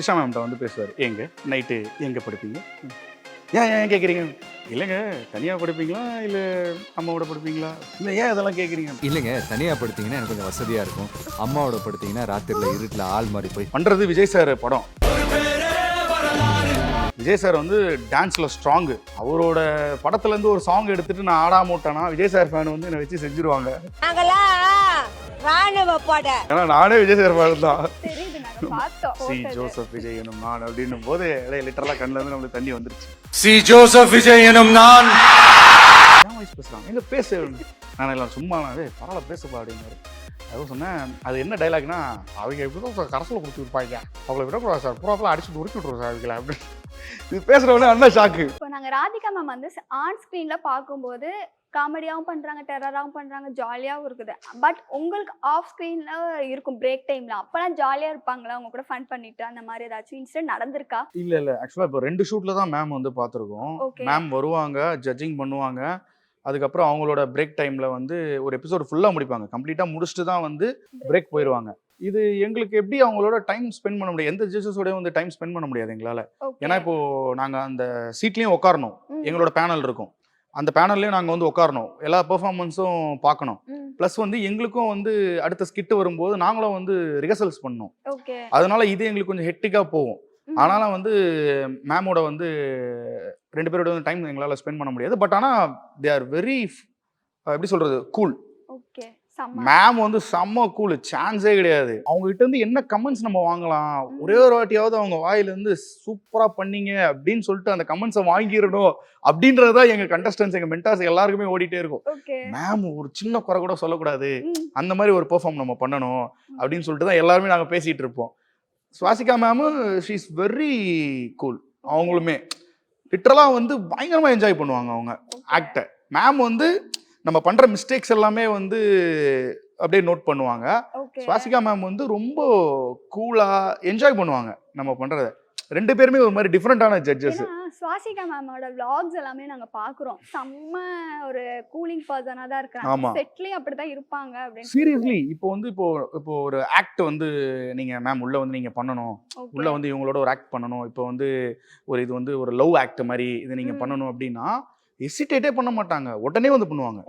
த்ரிஷா மேம்கிட்ட வந்து பேசுவார், ஏங்க நைட்டு எங்கே படுப்பீங்க, ஏன் ஏன் கேட்குறீங்க, இல்லைங்க தனியாக படுப்பீங்களா இல்லை அம்மாவோட படுப்பீங்களா, இல்லை ஏன் அதெல்லாம் கேட்குறீங்க, இல்லைங்க தனியாக படுத்தீங்கன்னா எனக்கு கொஞ்சம் வசதியாக இருக்கும், அம்மாவோட படுத்தீங்கன்னா ராத்திரியில் இருட்டில் ஆள் மாதிரி போய் பண்ணுறது விஜய் சார் படம். விஜய் சார் வந்து டான்ஸில் ஸ்ட்ராங்கு. அவரோட படத்துலேருந்து ஒரு சாங் எடுத்துட்டு நான் ஆடாம விட்டேன்னா விஜய் சார் ஃபேன் வந்து என்னை வச்சு செஞ்சுருவாங்க. ஏன்னா நானே விஜய் சார் ஃபேன் தான். சி ஜோசப் விஜய் எனும் நான் அப்படின்னும் போது லிட்டரலாக கண்ணில் இருந்து நம்மளுக்கு தண்ணி வந்துருச்சு. சி ஜோசப் விஜய் எனும் நான் வாய்ஸ் பேசுகிறாங்க எங்கே பேச, நான் எல்லாம் சும்மா பரவாயில்ல பேசுப்பா அப்படின்னாரு. அதுவும் சொன்னேன், அது என்ன டைலாக்னா, அவங்க எப்படி தான் கரசில் கொடுத்து விருப்பாங்க, அவங்கள விடக்கூடாது சார், பூராப்பெல்லாம் அடிச்சுட்டு உருக்கி விட்ருவோம் சார் அவங்கள அப்படின்னு இது பேசுகிறவனே அண்ணா ஷாக்கு. இப்போ நாங்கள் ராதிகா மேம் வந்து ஆன் ஸ்க்ரீனில் பார்க்கும்போது காமெடியாகவும் பண்ணுறாங்க, டெரராகவும் பண்ணுறாங்க, ஜாலியாகவும் இருக்குது. பட் உங்களுக்கு ஆஃப் ஸ்க்ரீனில் இருக்கும் பிரேக் டைமில் அப்போலாம் ஜாலியாக இருப்பாங்களா, அவங்க கூட ஃபன் பண்ணிட்டு அந்த மாதிரி ஏதாச்சும் இன்சிடென்ட் நடந்திருக்கா? இல்லை ஆக்சுவலாக இப்போ 2 ஷூட்டில் தான் மேம் வந்து பார்த்துருக்கோம். மேம் வருவாங்க, ஜட்ஜிங் பண்ணுவாங்க, அதுக்கப்புறம் அவங்களோட பிரேக் டைமில் வந்து ஒரு எபிசோடு ஃபுல்லாக முடிப்பாங்க, கம்ப்ளீட்டாக முடிச்சுட்டு தான் வந்து பிரேக் போயிடுவாங்க. இது எங்களுக்கு எப்படி அவங்களோட டைம் ஸ்பெண்ட் பண்ண முடியாது, எந்த ஜட்ஜஸோடய வந்து டைம் ஸ்பெண்ட் பண்ண முடியாது எங்களால். ஏன்னா இப்போது நாங்கள் அந்த சீட்லேயும் உட்காரணும், எங்களோட பேனல் இருக்கும், அந்த பேனல்லையும் நாங்கள் வந்து உட்காரணும், எல்லா பெர்ஃபார்மன்ஸும் பார்க்கணும். ப்ளஸ் வந்து எங்களுக்கும் வந்து அடுத்த ஸ்கிட்டு வரும்போது நாங்களும் வந்து ரிஹர்சல்ஸ் பண்ணணும். அதனால இது எங்களுக்கு கொஞ்சம் ஹெக்டிக்காக போகும். ஆனாலும் வந்து மேமோட வந்து 2 பேரோட வந்து டைம் எங்களால் ஸ்பெண்ட் பண்ண முடியாது. பட் ஆனால் தே ஆர் வெரி எப்படி சொல்கிறது, கூல். மேம் வந்து செம்ம கூல், சான்ஸே கிடையாது. அவங்க கிட்ட இருந்து என்ன கமெண்ட்ஸ் நம்ம வாங்கலாம், ஒரே ஒரு வாட்டியாவது அவங்க வாயிலிருந்து சூப்பராக பண்ணீங்க அப்படின்னு சொல்லிட்டு அந்த கமெண்ட்ஸை வாங்கிடணும் அப்படின்றதான் எங்கள் கண்டஸ்டன்ஸ், எங்கள் மென்டார்ஸ் எல்லாருக்குமே ஓடிட்டே இருக்கும். மேம் ஒரு சின்ன குறை கூட சொல்லக்கூடாது, அந்த மாதிரி ஒரு பெர்ஃபார்ம் நம்ம பண்ணணும் அப்படின்னு சொல்லிட்டு தான் எல்லாருமே நாங்கள் பேசிகிட்டு இருப்போம். Swasika ma'am she is very cool. அவங்களுமே லிட்டரலாக வந்து பயங்கரமாக என்ஜாய் பண்ணுவாங்க அவங்க ஆக்டை. மேம் வந்து நம்ம பண்ணுற மிஸ்டேக்ஸ் எல்லாமே வந்து அப்படியே நோட் பண்ணுவாங்க. சுவாசிகா மேம் வந்து ரொம்ப கூலாக என்ஜாய் பண்ணுவாங்க நம்ம பண்ணுறத. 2 பேருமே ஒரு மாதிரி டிஃப்ரெண்டான ஜட்ஜஸ். சுவாசிகா மேமோட vlogs எல்லாமே நாங்க பாக்குறோம், செம்ம ஒரு கூலிங் பர்சனா தான் இருக்காங்க, செட்லயும் அப்படிதான் இருப்பாங்க அப்படின்னு. சீரியஸ்லி இப்போ ஒரு ஆக்ட் வந்து நீங்க மேம் உள்ள வந்து நீங்க பண்ணணும், உள்ள வந்து இவங்களோட ஒரு ஆக்ட் பண்ணணும், இப்போ வந்து இது வந்து ஒரு லவ் ஆக்ட் மாதிரி இது நீங்க பண்ணணும் அப்படின்னா ஹெசிடேட்டே பண்ண மாட்டாங்க, உடனே வந்து பண்ணுவாங்க.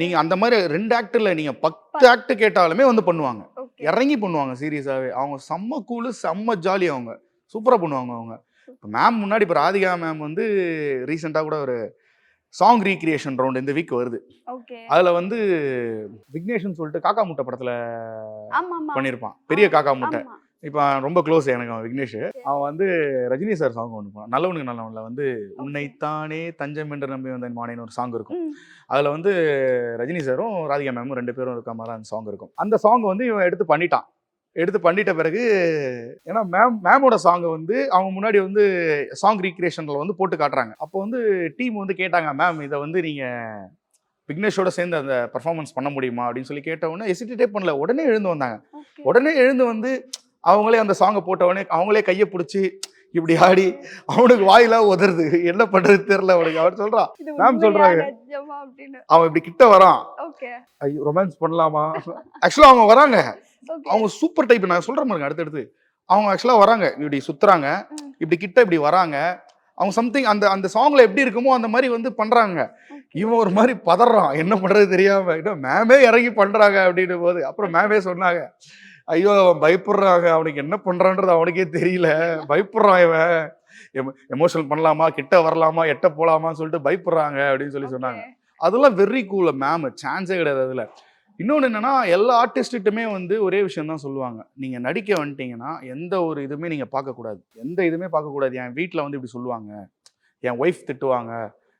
நீங்க அந்த மாதிரி 2 ஆக்ட்ல நீங்க 10 ஆக்ட் கேட்டாலுமே வந்து பண்ணுவாங்க, இறங்கி பண்ணுவாங்க. சீரியஸாவே அவங்க செம்ம கூலு, செம்ம ஜாலி, அவங்க சூப்பரா பண்ணுவாங்க. அவங்க மேம் முன்னாடி இப்போ ராதிகா மேம் வந்து ரீசெண்டாக கூட ஒரு சாங் ரீக்ரியேஷன் ரவுண்ட் இந்த வீக் வருது. அதில் வந்து விக்னேஷ்னு சொல்லிட்டு காக்கா முட்டை படத்தில் பண்ணியிருப்பான், பெரிய காக்கா முட்டை. இப்போ ரொம்ப க்ளோஸ் எனக்கு அவன் விக்னேஷ். அவன் வந்து ரஜினி சார் சாங் ஒன்று போனான், நல்லவனுக்கு நல்லவனில் வந்து உன்னைத்தானே தஞ்சம் என்று நம்பி வந்த மானேன்னு ஒரு சாங் இருக்கும். அதில் வந்து ரஜினி சாரும் ராதிகா மேமும் 2 பேரும் இருக்க மாதிரி அந்த சாங் இருக்கும். அந்த சாங் வந்து இவன் எடுத்து பண்ணிட்ட பிறகு, ஏன்னா மேமோட சாங்கை வந்து அவங்க முன்னாடி வந்து சாங் ரீக்ரியேஷனில் வந்து போட்டு காட்டுறாங்க. அப்போ வந்து டீம் வந்து கேட்டாங்க, மேம் இதை வந்து நீங்கள் விக்னேஷோட சேர்ந்து அந்த பர்ஃபார்மன்ஸ் பண்ண முடியுமா அப்படின்னு சொல்லி கேட்டவுடனே ஹெசிடேட்டே பண்ணல, உடனே எழுந்து வந்தாங்க. உடனே எழுந்து வந்து அவங்களே அந்த சாங்கை போட்டவுடனே அவங்களே கையை பிடிச்சி இப்படி ஆடி, அவனுக்கு வாயிலாம் உதறது, என்ன பண்றது தெரியல அவனுக்கு. அவர் சொல்றான், மேம் சொல்றாங்க, அவன் இப்படி கிட்ட வரான், ஐயோ ரொமான்ஸ் பண்ணலாமா, ஆக்சுவலாக அவங்க வராங்க, அவங்க சூப்பர் டைப். நான் சொல்றேன் பாருங்க, அடுத்தடுத்து அவங்க ஆக்சுவலாக வராங்க, இப்படி சுத்துறாங்க, இப்படி கிட்ட இப்படி வராங்க, அவங்க சம்திங் அந்த சாங்ல எப்படி இருக்குமோ அந்த மாதிரி வந்து பண்றாங்க. இவன் ஒரு மாதிரி பதறான், என்ன பண்றது தெரியாம, மேமே இறங்கி பண்றாங்க அப்படின்னு போது அப்புறம் மேமே சொன்னாங்க, ஐயோ அவன் பயப்படுறாங்க, அவனுக்கு என்ன பண்றான்றது அவனுக்கே தெரியல, பயப்படுறான், இவன் எமோஷனல் பண்ணலாமா, கிட்ட வரலாமா, எட்ட போலாமான்னு சொல்லிட்டு பயப்படுறாங்க அப்படின்னு சொல்லி சொன்னாங்க. அதெல்லாம் வெரி கூல் மேம், சான்ஸே கிடையாது. அதுல இன்னொன்று என்னன்னா, எல்லா ஆர்டிஸ்ட்டுமே வந்து ஒரே விஷயம் தான் சொல்லுவாங்க, நீங்கள் நடிக்க வந்துட்டீங்கன்னா எந்த ஒரு இதுவுமே நீங்கள் பார்க்கக்கூடாது, எந்த இதுவுமே பார்க்கக்கூடாது. என் வீட்டில் வந்து இப்படி சொல்லுவாங்க, என் ஒய்ஃப் திட்டுவாங்க,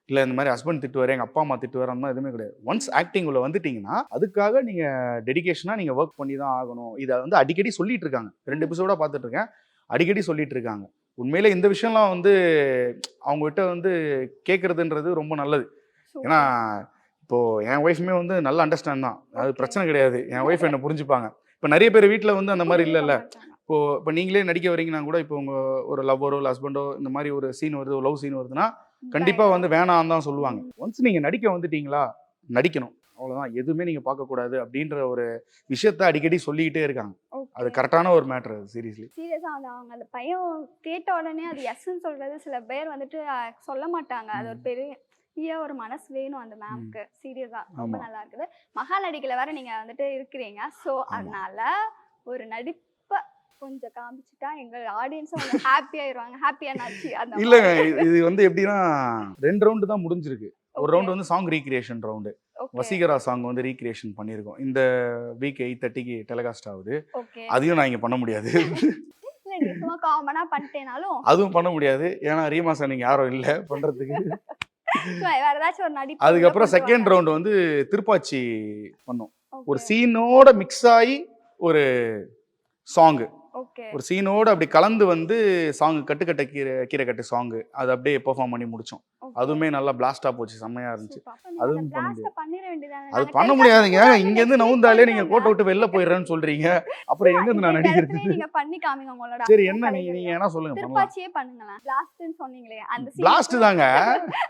இல்லை இந்த மாதிரி ஹஸ்பண்ட் திட்டுவார், எங்கள் அப்பா அம்மா திட்டுவார், அந்த மாதிரி எதுவுமே கிடையாது. ஒன்ஸ் ஆக்டிங் உள்ள வந்துட்டீங்கன்னா அதுக்காக நீங்கள் டெடிகேஷனாக நீங்கள் ஒர்க் பண்ணி தான் ஆகணும். இதை வந்து அடிக்கடி சொல்லிட்டு இருக்காங்க, 2 எபிசோடாக பார்த்துட்டு இருக்கேன், அடிக்கடி சொல்லிட்டு இருக்காங்க. உண்மையிலே இந்த விஷயம்லாம் வந்து அவங்ககிட்ட வந்து கேட்குறதுன்றது ரொம்ப நல்லது. ஏன்னா இப்போது என் ஒய்ஃபுமே வந்து நல்ல அண்டர்ஸ்டாண்ட் தான், அது பிரச்சனை கிடையாது, என் ஒய்ஃப் என்னை புரிஞ்சுப்பாங்க. இப்போ நிறைய பேர் வீட்டில் வந்து அந்த மாதிரி இல்லைல்ல. இப்போ நீங்களே நடிக்க வரீங்கன்னா கூட, இப்போ உங்கள் ஒரு லவ்வரோ இல்லை ஹஸ்பண்டோ இந்த மாதிரி ஒரு சீன் வருது, ஒரு லவ் சீன் வருதுன்னா கண்டிப்பாக வந்து வேணாம் தான் சொல்லுவாங்க. ஒன்ஸ் நீங்கள் நடிக்க வந்துட்டீங்களா நடிக்கணும், அவ்வளவுதான், எதுவுமே நீங்க பார்க்க கூடாது அப்படின்ற ஒரு விஷயத்த அடிக்கடி சொல்லிக்கிட்டே இருக்காங்க. அது ஓகே. கரெக்டான ஒரு மேட்டர் அது சீரியஸ்லி. சீரியஸா அவங்க அந்த பையன் கேட்ட உடனே அது எஸ்ன்னு சொல்றது சில பேர் வந்துட்டு சொல்ல மாட்டாங்க. அது ஒரு பெரிய ஒரு மனசு வேணும் அந்த மேம்க்கு. சீரியஸா ரொம்ப ஆமா. நல்லா இருக்குது. மகாநடிகளை வேற நீங்க வந்துட்டு இருக்கிறீங்க. ஸோ ஆமா. அதனால ஒரு நடிப்ப கொஞ்சம் காமிச்சிட்டா எங்க ஆடியன்ஸும் கொஞ்சம் ஹாப்பி ஆயிருவாங்க. ஹாப்பியானாச்சு அந்த இல்லங்க, இது வந்து எப்படின்னா 2 ரவுண்டு தான் முடிஞ்சிருக்கு. ஒரு ஓகே. ரவுண்டு வந்து song recreation round. Okay. Vaseegara song வந்து ரீக்ரியேஷன் பண்ணியிருக்கோம். இந்த வீக் 8:30க்கு டெலிகாஸ்ட் ஆகுது. ஓகே. அதையும் நான் இங்க பண்ண முடியாது. இல்ல நீங்க சும்மா காமனா பண்ணிட்டேனாலும் அதுவும் பண்ண முடியாது. ஏன்னா ரீமா சார் நீங்க யாரும் இல்ல பண்றதுக்கு. வேற ஏதாச்சும் ஒரு நடிப்பு அதுக்கப்புறம் கொண்டு செகண்ட் வாங்க. ரவுண்ட் வந்து திருப்பாச்சி பண்ணோம். ஒரு ஓகே. சீனோட மிக்ஸ் ஆகி ஒரு சாங், ஓகே. ஒரு சீனோட அப்படி கலந்து வந்து சாங் கட்டு கீரை கட்டு சாங் அது அப்படியே பெர்ஃபார்ம் பண்ணி முடிச்சோம். ஓகே. அதுவுமே நல்லா பிளாஸ்டா போச்சு, செம்மையா இருந்துச்சு. சூப்பர். அப்ப நீங்க அதுவும் அந்த பண்ண blast முடியாது. பண்ணிர வேண்டியதானே. அது நாங்க பண்ண telecast முடியாதுங்க. கூட வந்து இங்க next இருந்து week நவுந்தாலே நீங்க பண்றோங்க. கோட்டை விட்டு வெளில போயிடுறேன்னு சொல்றீங்க. அப்புறம் எங்க இருந்து நான் இந்த நடிக்கிறது? இடத்துலயே நீங்க பண்ணி காமிங்க உங்களோட சரி, அன்பு என்ன நீங்க கலைகளை. நீங்க என்ன சொல்லுங்க பண்ணலாம். திருப்பாச்சியே பண்ணுங்களேன். பிளாஸ்ட்னு சொன்னீங்களே அந்த scene பிளாஸ்ட் கூட தாங்க.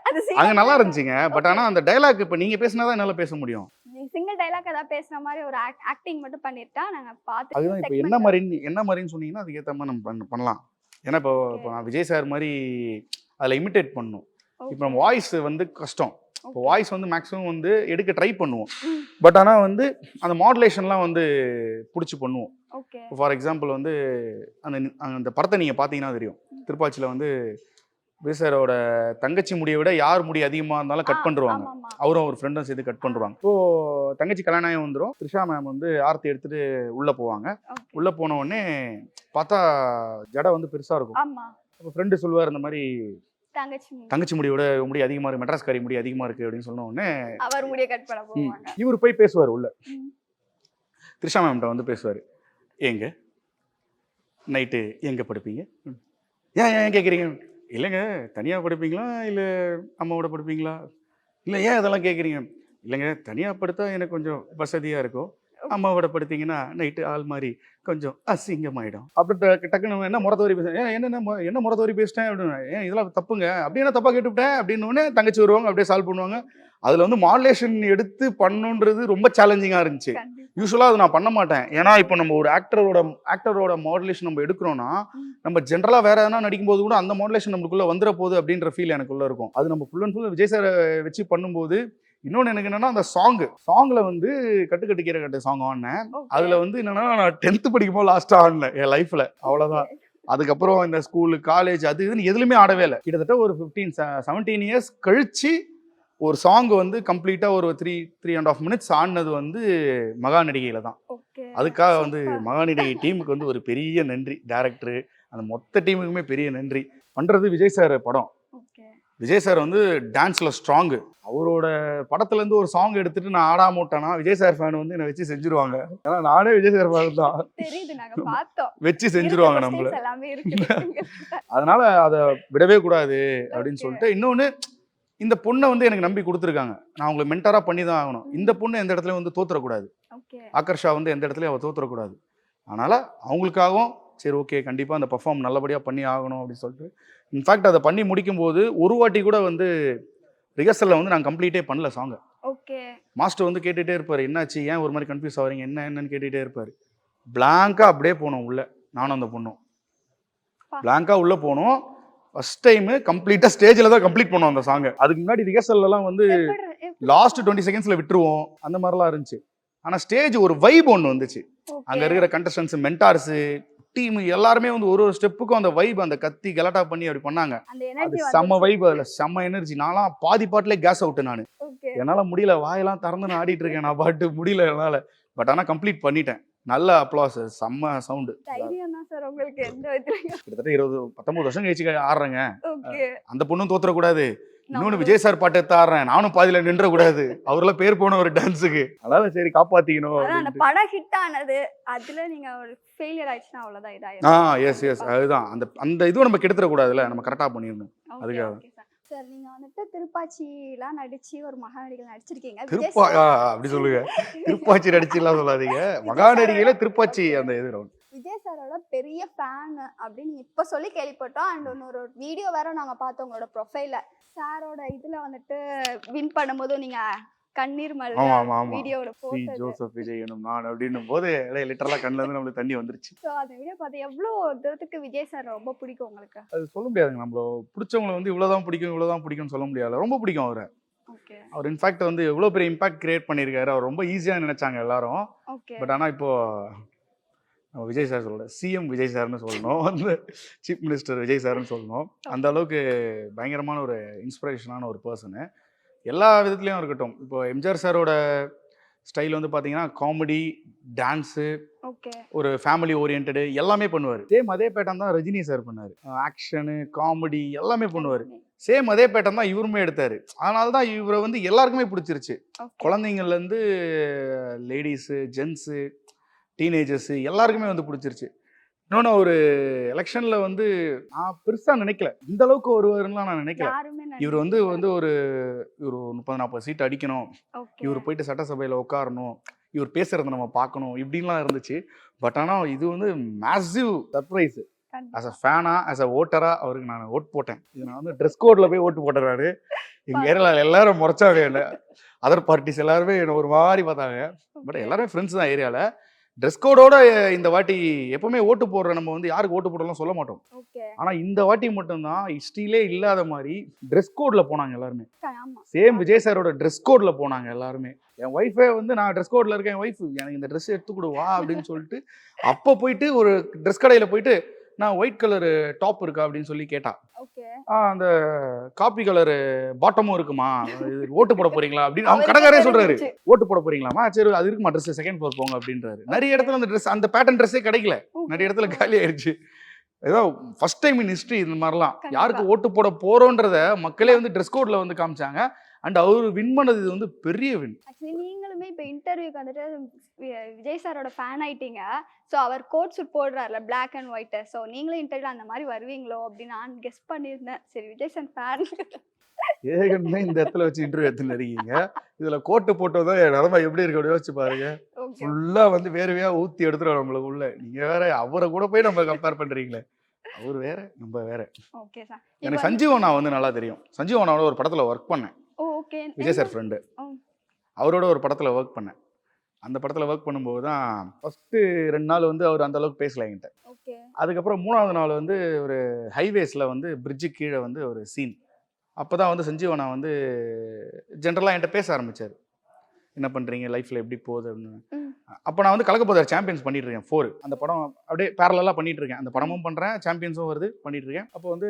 அந்த scene அங்க நல்லா கூட இருந்துச்சுங்க. பட் ஆனா அந்த டயலாக் இப்ப நீங்க பேசினாதான் என்னால பேச முடியும். நீங்க சிங்கிள் டயலாக் ஏதாவது பேசுற மாதிரி ஒரு ஆக்டிங் மட்டும் பண்ணிட்டா நாங்க பார்த்துட்டு அதுதான் இப்ப என்ன மாதிரின்னு சொன்னீங்கன்னா அதுக்கு ஏத்த மாதிரி நம்ம பண்ணலாம். ஏன்னா இப்போ இப்போ நான் விஜய் சார் மாதிரி அதில் இமிட்டேட் பண்ணணும். இப்போ நம்ம வாய்ஸ் வந்து கஷ்டம். இப்போ வாய்ஸ் வந்து மேக்ஸிமம் வந்து எடுக்க ட்ரை பண்ணுவோம். பட் ஆனால் வந்து அந்த மாடுலேஷன்லாம் வந்து பிடிச்சி பண்ணுவோம். ஓகே. இப்போ ஃபார் எக்ஸாம்பிள் வந்து அந்த படத்தை நீங்கள் பார்த்தீங்கன்னா தெரியும். திருப்பாச்சியில் வந்து விஜய் சாரோட தங்கச்சி முடியை விட யார் முடி அதிகமாக இருந்தாலும் கட் பண்ணுவாங்க. ஆமா. அவரும் ஒரு ஃப்ரெண்டும் சேர்த்து கட் பண்ணுவாங்க. இப்போ தங்கச்சி கல்யாணம் வந்துடும். த்ரிஷா மேம் வந்து ஆர்த்தி எடுத்துட்டு உள்ள போவாங்க. ஓகே. உள்ள போன உடனே பார்த்தா ஜடை வந்து பெருசா இருக்கும். ஆமா. அப்போ ஃப்ரெண்டு சொல்லுவார் இந்த மாதிரி தங்கச்சி தங்கச்சி முடியோட முடி அதிகமா இருக்கு, மெட்ராஸ்காரி முடி அதிகமா இருக்கு அப்படின்னு சொன்ன உடனே அவர் முடிய கட் பண்ண போவாங்க. இவர் போய் பேசுவார் உள்ள. ம். த்ரிஷா மேம்கிட்ட வந்து பேசுவார். ஏங்க நைட்டு எங்க படுப்பீங்க? ஏன் ஏன் கேட்குறீங்க? இல்லைங்க, தனியாக படுப்பீங்களா இல்லை அம்மாவோட படுப்பீங்களா? இல்லை ஏன் அதெல்லாம் கேட்குறீங்க? இல்லைங்க, தனியாக படுத்தா எனக்கு கொஞ்சம் வசதியாக இருக்கும், அம்மாவோட படுத்தீங்கன்னா நைட்டு ஆள் மாதிரி கொஞ்சம் அசிங்கமாயிடும். அப்படி டக்குன்னு என்ன முறத்தவரி பேசுறேன், ஏன் என்ன முறத்தவரி பேசிட்டேன் அப்படின்னு. ஏன் இதெல்லாம் தப்புங்க, அப்படி என்ன தப்பாக கேட்டுவிட்டேன் அப்படின்னு தங்கச்சி வருவாங்க, அப்படியே சால்வ் பண்ணுவாங்க. அதில் வந்து மாடுலேஷன் எடுத்து பண்ணணுன்றது ரொம்ப சேலஞ்சிங்காக இருந்துச்சு. யூஸ்வலாக அது நான் பண்ண மாட்டேன். ஏன்னா இப்போ நம்ம ஒரு ஆக்டரோட மாடுலேஷன் நம்ம எடுக்கிறோன்னா நம்ம ஜென்ரலாக வேற எதனா நடிக்கும்போது கூட அந்த மாடுலேஷன் நம்மளுக்குள்ள வந்துட போகுது அப்படின்ற ஃபீல் எனக்குள்ள இருக்கும். அது நம்ம ஃபுல் அண்ட் ஃபுல் விஜய் சாரை வச்சு பண்ணும்போது இன்னொன்று எனக்கு என்னன்னா அந்த சாங்கில் வந்து கட்டு கீரை கட்டு சாங் ஆடினேன். அதில் வந்து என்னன்னா நான் 10th படிக்கும்போது லாஸ்ட்டாக ஆடினேன் என் லைஃப்பில், அவ்வளோதான். அதுக்கப்புறம் இந்த ஸ்கூலு காலேஜ் அது இதுன்னு எதுலையுமே ஆடவே இல்லை. கிட்டத்தட்ட ஒரு 17 இயர்ஸ் கழிச்சு ஒரு சாங் வந்து கம்ப்ளீட்டாக ஒரு 3.5 மினிட்ஸ் ஆடினது வந்து மகாநடிகையில் தான். அதுக்காக வந்து மகாநடிகை டீமுக்கு வந்து ஒரு பெரிய நன்றி. டைரக்டரு அந்த மொத்த டீமுக்குமே பெரிய நன்றி. பண்ணுறது விஜய் சார் படம். விஜய் சார் வந்து டான்ஸில் ஸ்ட்ராங்கு. அவரோட படத்துலேருந்து ஒரு சாங் எடுத்துட்டு நான் ஆடாம விட்டேன்னா விஜய் சார் ஃபேன் வந்து என்னை வச்சு செஞ்சுருவாங்க. ஏன்னா நானே விஜய் சார் ஃபேன் தான், வச்சு செஞ்சுருவாங்க நம்மள. அதனால அதை விடவே கூடாது அப்படின்னு சொல்லிட்டு. இன்னொன்று, இந்த பொண்ணை வந்து எனக்கு நம்பி கொடுத்துருக்காங்க. நான் அவங்களை மென்டராக பண்ணி தான் ஆகணும். இந்த பொண்ணு எந்த இடத்துல வந்து தோத்துறக்கூடாது. ஆகர்ஷா வந்து எந்த இடத்துலையும் அவள் தோத்துறக்கூடாது. அதனால் அவங்களுக்காகவும் சரி ஓகே கண்டிப்பாக அந்த பர்ஃபார்ம் நல்லபடியாக பண்ணி ஆகணும் அப்படின்னு சொல்லிட்டு. இன்ஃபேக்ட் அதை பண்ணி முடிக்கும்போது ஒரு வாட்டி கூட வந்து ரிஹர்சலில் வந்து நான் கம்ப்ளீட்டே பண்ணல சாங்கை. மாஸ்டர் வந்து கேட்டுகிட்டே இருப்பார், என்னாச்சு ஏன் ஒரு மாதிரி கன்ஃபியூஸ் ஆகிறீங்க என்னன்னு கேட்டுகிட்டே இருப்பார். பிளாங்காக அப்படியே போனோம் உள்ளே, நானும் அந்த பொண்ணும் பிளாங்காக உள்ளே போனோம். ஃபர்ஸ்ட் டைமு கம்ப்ளீட்டாக ஸ்டேஜில் தான் கம்ப்ளீட் பண்ணோம் அந்த சாங்கை. அதுக்கு முன்னாடி ரிஹர்சல்லாம் வந்து லாஸ்ட் 20 செகண்ட்ஸில் விட்டுருவோம், அந்த மாதிரிலாம் இருந்துச்சு. ஆனால் ஸ்டேஜ் ஒரு வைப் ஒன்று வந்துச்சு. அங்கே இருக்கிற கண்டஸ்டன்ஸ், மென்டார்ஸு, டீம் எல்லாருமே வந்து ஒரு ஸ்டெப்புக்கும் அந்த வைப், அந்த கத்தி கலாட்டா பண்ணி அப்படி பண்ணாங்க. அது செம்ம வைப், அதில் செம்ம எனர்ஜி. நான்லாம் பாதி பாட்டிலே கேஸ் அவுட்டு. நான் என்னால் முடியல, வாயெல்லாம் திறந்து நான் ஆடிட்டு இருக்கேன், நான் பாட்டு முடியல என்னால். பட் ஆனால் கம்ப்ளீட் பண்ணிட்டேன். நல்ல அப்ளாஸ், செம்ம சவுண்டு. கிட்டத்தட்ட 19 வருஷம் கழிச்சு ஆடுறேங்க. அந்த பொண்ணும் தோத்துறக்கூடாது. இன்னொன்று விஜய் சார் பாட்டு எடுத்து ஆடுறேன், நானும் பாதியில் நின்றக்கூடாது. அவரெல்லாம் பேர் போன ஒரு டான்ஸுக்கு. அதனால சரி காப்பாற்றிக்கணும். அந்த படம் ஹிட் ஆனது, அதுல நீங்க ஒரு ஃபெயிலியர் ஆயிடுச்சுன்னா அவ்வளவுதான் இதாயிடும். எஸ் அதுதான். அந்த இதுவும் நம்ம கெடுத்துறக்கூடாதுல்ல, நம்ம கரெக்டாக பண்ணிடணும். அதுக்காக சார் நீங்க வந்துட்டு திருப்பாச்சிலாம் நடிச்சு ஒரு மகாநடிகள் நடிச்சிருக்கீங்க. அப்படி சொல்லுங்க, திருப்பாச்சி நடிச்சுலாம் சொல்லாதீங்க, மகாநடிகையில திருப்பாச்சி அந்த இது ரவுண்ட். விஜய் சாரோட பெரிய ஃபேன் அப்படின்னு இப்ப சொல்லி கேள்விப்பட்டோம். அண்ட் இன்னொரு வீடியோ வேற நாங்க பார்த்தோம் உங்களோட ப்ரொஃபைல. சாரோட இதுல வந்துட்டு வின் பண்ணும்போது நீங்க கண்ணீர் ஆமா மல்க ஆமா ஆமா வீடியோல சி போட்டது. ஜோசப் விஜய் எனும் நான் அப்படின்னும் போது லிட்டரலா கண்ணுல இருந்து நம்மளுக்கு தண்ணி வந்துருச்சு. ஸோ அந்த வீடியோ பார்த்து எவ்வளோ தூரத்துக்கு விஜய் சார் ரொம்ப பிடிக்கும் உங்களுக்கு? அது சொல்ல முடியாதுங்க. நம்மள பிடிச்சவங்களை வந்து இவ்வளவுதான் பிடிக்கும் இவ்வளவுதான் பிடிக்கும்னு சொல்ல முடியாது. ரொம்ப பிடிக்கும் அவரை. ஓகே அவர் இன்ஃபேக்ட் வந்து எவ்வளவு பெரிய இம்பாக்ட் கிரியேட் பண்ணியிருக்காரு. அவர் ரொம்ப ஈஸியா நினைச்சாங்க எல்லாரும். ஓகே பட் ஆனா இப்போ நம்ம விஜய் சார் சொல்ல சிஎம் விஜய் சார்னு சொல்லணும். வந்து சீஃப் மினிஸ்டர் விஜய் சார்னு சொல்லணும். அந்த அளவுக்கு பயங்கரமான ஒரு இன்ஸ்பிரேஷனான ஒரு பர்சனு. எல்லா விதத்துலையும் இருக்கட்டும். இப்போ எம்ஜிஆர் சாரோட ஸ்டைல் வந்து பார்த்தீங்கன்னா காமெடி, டான்ஸு, ஓகே ஒரு ஃபேமிலி ஓரியன்டு எல்லாமே பண்ணுவார். சேம் அதே பேட்டர்ன் தான் ரஜினி சார் பண்ணார். ஆக்ஷனு, காமெடி எல்லாமே பண்ணுவார். சேம் அதே பேட்டர்ன் தான் இவருமே எடுத்தார். அதனால தான் இவரை வந்து எல்லாருக்குமே பிடிச்சிருச்சு. குழந்தைங்கள்லேருந்து லேடிஸு, ஜென்ஸு, டீனேஜர்ஸு எல்லாருக்குமே வந்து பிடிச்சிருச்சு. இன்னொன்று ஒரு எலெக்ஷனில் வந்து நான் பெருசாக நினைக்கல. இந்த அளவுக்கு வருவாருலாம் நான் நினைக்கல. யாருமே இவர் வந்து ஒரு 30-40 சீட் அடிக்கணும், ஓகே இவர் போயிட்டு சட்டசபையில் உட்காரணும், இவர் பேசுறத நம்ம பார்க்கணும் இப்படின்லாம் இருந்துச்சு. பட் ஆனால் இது வந்து மேசிவ் சர்ப்ரைஸ். ஆஸ் அ ஃபேனா, ஆஸ் அ ஓட்டரா அவருக்கு நான் ஓட் போட்டேன். இது நான் வந்து ட்ரெஸ் கோடில் போய் ஓட்டு போட்டுறாரு. எங்கள் ஏரியாவில் எல்லாரும் முறைச்சாவே இல்லை. அதர் பார்ட்டிஸ் எல்லாருமே என்னை ஒரு மாதிரி பார்த்தாங்க. பட் எல்லாருமே ஃப்ரெண்ட்ஸ் தான் ஏரியாவில். ட்ரெஸ் கோடோட இந்த வாட்டி எப்பவுமே ஓட்டு போடுற நம்ம வந்து யாருக்கு ஓட்டு போடலாம் சொல்ல மாட்டோம். ஓகே ஆனால் இந்த வாட்டி மட்டும்தான் ஹிஸ்ட்ரியிலே இல்லாத மாதிரி ட்ரெஸ் கோடில் போனாங்க எல்லாருமே. ஆமா சேம் விஜய் சாரோட ட்ரெஸ் கோடில் போனாங்க எல்லாருமே. என் ஒய்ஃபே வந்து நான் ட்ரெஸ் கோடில் இருக்கேன், என் ஒய்ஃப் எனக்கு இந்த ட்ரெஸ் எடுத்து கொடுவா அப்படின்னு சொல்லிட்டு அப்போ போயிட்டு ஒரு ட்ரெஸ் கடையில் போயிட்டு நான் ஒயிட் கலர் டாப் இருக்கா அப்படின்னு சொல்லி கேட்டா. ஓகே அந்த காப்பி கலர் பாட்டமும் இருக்குமா, ஓட்டு போட போறீங்களா அப்படின்னு அவங்க கடைக்காரே சொல்றாரு. ஓட்டு போட போறீங்களாமா, சரி அது இருக்குமா ட்ரெஸ் செகண்ட் ஃப்ளோர் போங்க அப்படின்றாரு. நிறைய இடத்துல அந்த ட்ரெஸ் அந்த பேட்டர்ன் ட்ரெஸ்ஸே கிடைக்கல. நிறைய இடத்துல காலி ஆயிடுச்சு. ஏதோ ஃபர்ஸ்ட் டைம் இன் ஹிஸ்ட்ரி இந்த மாதிரிலாம் யாருக்கு ஓட்டு போட போறோன்றத மக்களே வந்து ட்ரெஸ் கோட்ல வந்து காமிச்சாங்க. அண்ட் அவர் வின் பண்ணது இது வந்து பெரிய வின். ஆக்சுவலி நீங்களுமே இப்போ இன்டர்வியூக்கு வந்துட்டு விஜய் சாரோட ஃபேன் ஆயிட்டீங்க. ஸோ அவர் கோட் சூட் போடுறாருல பிளாக் அண்ட் ஒயிட்டு. ஸோ நீங்களும் இன்டர்வியூ அந்த மாதிரி வருவீங்களோ அப்படின்னு நான் கெஸ் பண்ணியிருந்தேன். சரி விஜய் சார் ஃபேன் ஏகனவே இந்த இடத்துல வச்சு இன்டர்வியூ எடுத்துன்னு இருக்கீங்க. இதுல கோட்டு போட்டதும் என் நிலைமை எப்படி இருக்கு அப்படி யோசிச்சு பாருங்க. ஃபுல்லா வந்து வேர்வையா ஊத்தி எடுத்துரும் நம்மளுக்கு உள்ள. நீங்க வேற அவரை கூட போய் நம்ம கம்பேர் பண்றீங்களே. அவர் வேற நம்ம வேற. Okay sir. எனக்கு சஞ்சீவனா வந்து நல்லா தெரியும். சஞ்சீவனாவோட ஒரு படத்துல ஒர்க் பண்ணேன். Okay Vijay sir friend. அவரோட ஒரு படத்துல ஒர்க் பண்ணேன். அந்த படத்துல ஒர்க் பண்ணும்போது தான் ஃபர்ஸ்ட் 2 நாள் வந்து அவர் அந்த அளவுக்கு பேசல என்கிட்ட. ஓகே அதுக்கப்புறம் 3ஆவது நாள் வந்து ஒரு ஹைவேஸ்ல வந்து பிரிட்ஜு கீழே வந்து ஒரு சீன். அப்பதான் வந்து சஞ்சீவனா வந்து ஜென்ரலா என்கிட்ட பேச ஆரம்பிச்சாரு. என்ன பண்றீங்க, லைஃப்ல எப்படி போகுது அப்படின்னு. அப்போ நான் வந்து கலக்கப்போதார் சாம்பியன்ஸ் பண்ணிட்டு இருக்கேன் 4. அந்த படம் அப்படியே பேரலா பண்ணிட்டு இருக்கேன். அந்த படமும் பண்றேன், சாம்பியன்ஸும் வருது பண்ணிட்டு இருக்கேன். அப்போ வந்து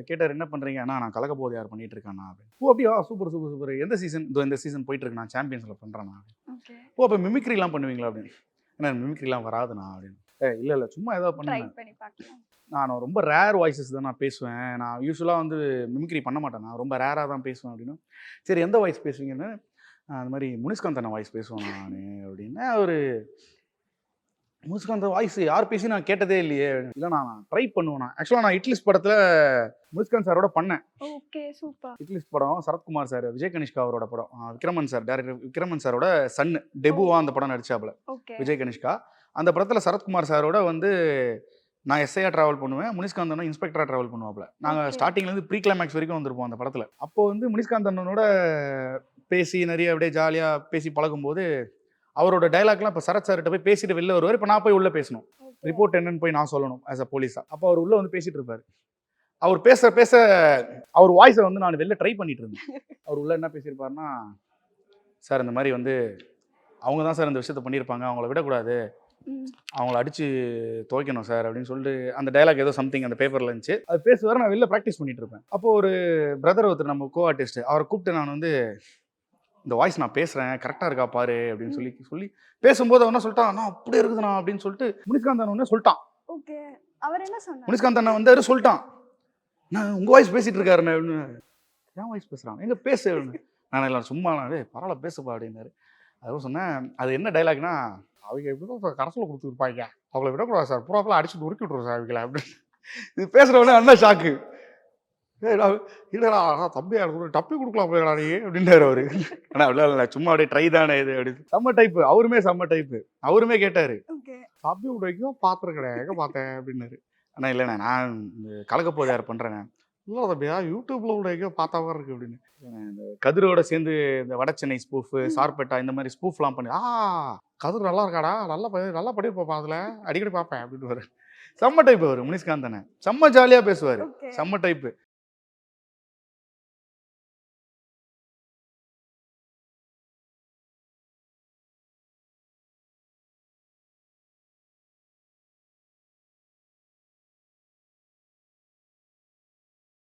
கேட்டார் என்ன பண்றீங்க, நான் கலக்கப்போதார் பண்ணிட்டு இருக்கேன் அப்படின்னு. ஓ அப்படியா, சூப்பர் சூப்பர் சூப்பர். எந்த சீசன்? இந்த சீசன் போயிட்டு இருக்கு, நான் சாம்பியன்ஸ்ல பண்றேன். ஓகே ஓ அப்போ மிமிக்ரிலாம் பண்ணுவீங்களா அப்படின்னு. ஏன்னா மிமிக்ரிலாம் வராதுண்ணா அப்படின்னு. இல்ல சும்மா ஏதாவது ட்ரை பண்ணுவேன். பண்ணி பார்க்கலாம். நான் ரொம்ப ரேர் வாய்ஸஸ் தான் நான் பேசுவேன். நான் யூஸ்வலாக வந்து மிமிக்ரி பண்ண மாட்டேன். நான் ரொம்ப ரேராக தான் பேசுவேன் அப்படின்னு. சரி எந்த வாய்ஸ் பேசுவீங்கன்னு. அந்த மாதிரி முனிஷ்காந்தன வாய்ஸ் பேசுவேன் நான் அப்படின்னு. ஒரு முனிஷ்காந்த வாய்ஸ் யார் பேசி நான் கேட்டதே இல்லையே. இல்லை நான் ட்ரை பண்ணுவேன். ஆக்சுவலாக நான் இட்லிஸ்ட் படத்தில் முனிஷ்காந்த் சாரோட பண்ணேன். Okay super. இட்லிஸ்ட் படம் சரத்குமார் சார், விஜய் கனிஷ்கா அவரோட படம். விக்ரமன் சார் டைரக்டர் விக்ரமன் சாரோட சன்னு டெபுவா அந்த படம் நடிச்சாப்புல ஓகே விஜய் கனிஷ்கா. அந்த படத்தில் சரத்குமார் சாரோட வந்து நான் எஸ்ஐயா ட்ராவல் பண்ணுவேன், முனிஷ்காந்தனும் இன்ஸ்பெக்டராக ட்ராவல் பண்ணுவாப்புல. நாங்கள் ஸ்டார்டிங்லேருந்து ப்ரீ கிளைமேக்ஸ் வரைக்கும் வந்திருப்போம் அந்த படத்தில். அப்போ வந்து முனிஷ்காந்தனோட பேசி நிறைய அப்படியே ஜாலியாக பேசி பழகும்போது அவரோட டைலாக்லாம் இப்போ சரத் சார்கிட்ட போய் பேசிட்டு வெளில வருவார். இப்போ நான் போய் உள்ளே பேசணும், ரிப்போர்ட் என்னன்னு போய் நான் சொல்லணும் ஆஸ் அ போலீஸா. அப்போ அவர் உள்ளே வந்து பேசிட்டு இருப்பார். அவர் பேச பேச அவர் வாய்ஸை வந்து நான் வெளில ட்ரை பண்ணிட்டு இருந்தேன். அவர் உள்ள என்ன பேசியிருப்பாருன்னா, சார் இந்த மாதிரி வந்து அவங்க தான் சார் இந்த விஷயத்த பண்ணியிருப்பாங்க, அவங்கள விடக்கூடாது, அவங்கள அடிச்சு துவைக்கணும் சார் அப்படின்னு சொல்லிட்டு அந்த டைலாக் ஏதோ சம்திங் அந்த பேப்பர்ல இருந்துச்சு. அது பேசுவார், நான் வெளில ப்ராக்டிஸ் பண்ணிட்டு இருப்பேன். அப்போ ஒரு பிரதர் ஒருத்தர் நம்ம கோ ஆர்டிஸ்ட், அவரை கூப்பிட்டு நான் வந்து இந்த வாய்ஸ் நான் பேசுறேன் கரெக்டாக இருக்கா பாரு அப்படின்னு சொல்லி பேசும்போது அவன் என்ன சொல்லிட்டான், நான் அப்படியே இருக்குதுண்ணா அப்படின்னு சொல்லிட்டு முனிஷ்காந்த் ஒன்று சொல்லிட்டான். ஓகே அவர் என்ன சொன்னார்? முனிஷ்காந்த் அண்ணா வந்து சொல்லிட்டான், நான் உங்க வாய்ஸ் பேசிட்டு இருக்காருண்ணே அப்படின்னு. ஏன் வாய்ஸ் பேசுறான், எங்க பேசு. நான் எல்லாம் சும்மா பரவாயில்ல பேசுப்பா அப்படின்னாரு. அதுவும் சொன்னேன், அது என்ன டைலாக்னா, அவங்க எப்படிதான் கரசில் கொடுத்துருப்பாங்க, அவங்கள விடக்கூடாது சார், பூராப்பெல்லாம் அடிச்சுட்டு உருக்கி விட்ருவோம் சார் அவங்கள அப்படின்னு. இது பேசுகிறவனே அண்ணா ஷாக்கு. இல்லைடா தம்பியா டப்பி கொடுக்கலாம் போயிடா நீ அப்படின்றாரு அவரு. ஆனால் இல்லை சும்மா அப்படியே ட்ரை தானே இது அப்படின்னு. செம்ம டைப்பு, அவருமே செம்ம டைப்பு. அவருமே கேட்டார், தப்பி விட வைக்கும் பார்த்துருக்கேன் எங்கே பார்த்தேன் அப்படின்னாரு. ஆனால் இல்லைண்ணே நான் கலக்கப்போதார் பண்ணுறேண்ணே, இல்லை தம்பியா யூடியூப்ல உள்ள எங்கேயோ பார்த்தா மாதிரி இருக்கு அப்படின்னு. இந்த கதிரோட சேர்ந்து இந்த வடச்சென்னை ஸ்பூஃபு சார்பேட்டா இந்த மாதிரி ஸ்பூஃப்லாம் பண்ணி கதிர் நல்லா இருக்காடா, நல்லா படிப்பா, அதில் அடிக்கடி பார்ப்பேன் அப்படின்னு வரும். செம்ம டைப் அவர் முனிஷ்காந்த் தானே, செம்ம ஜாலியாக பேசுவார், ஓகே செம்ம டைப்பு.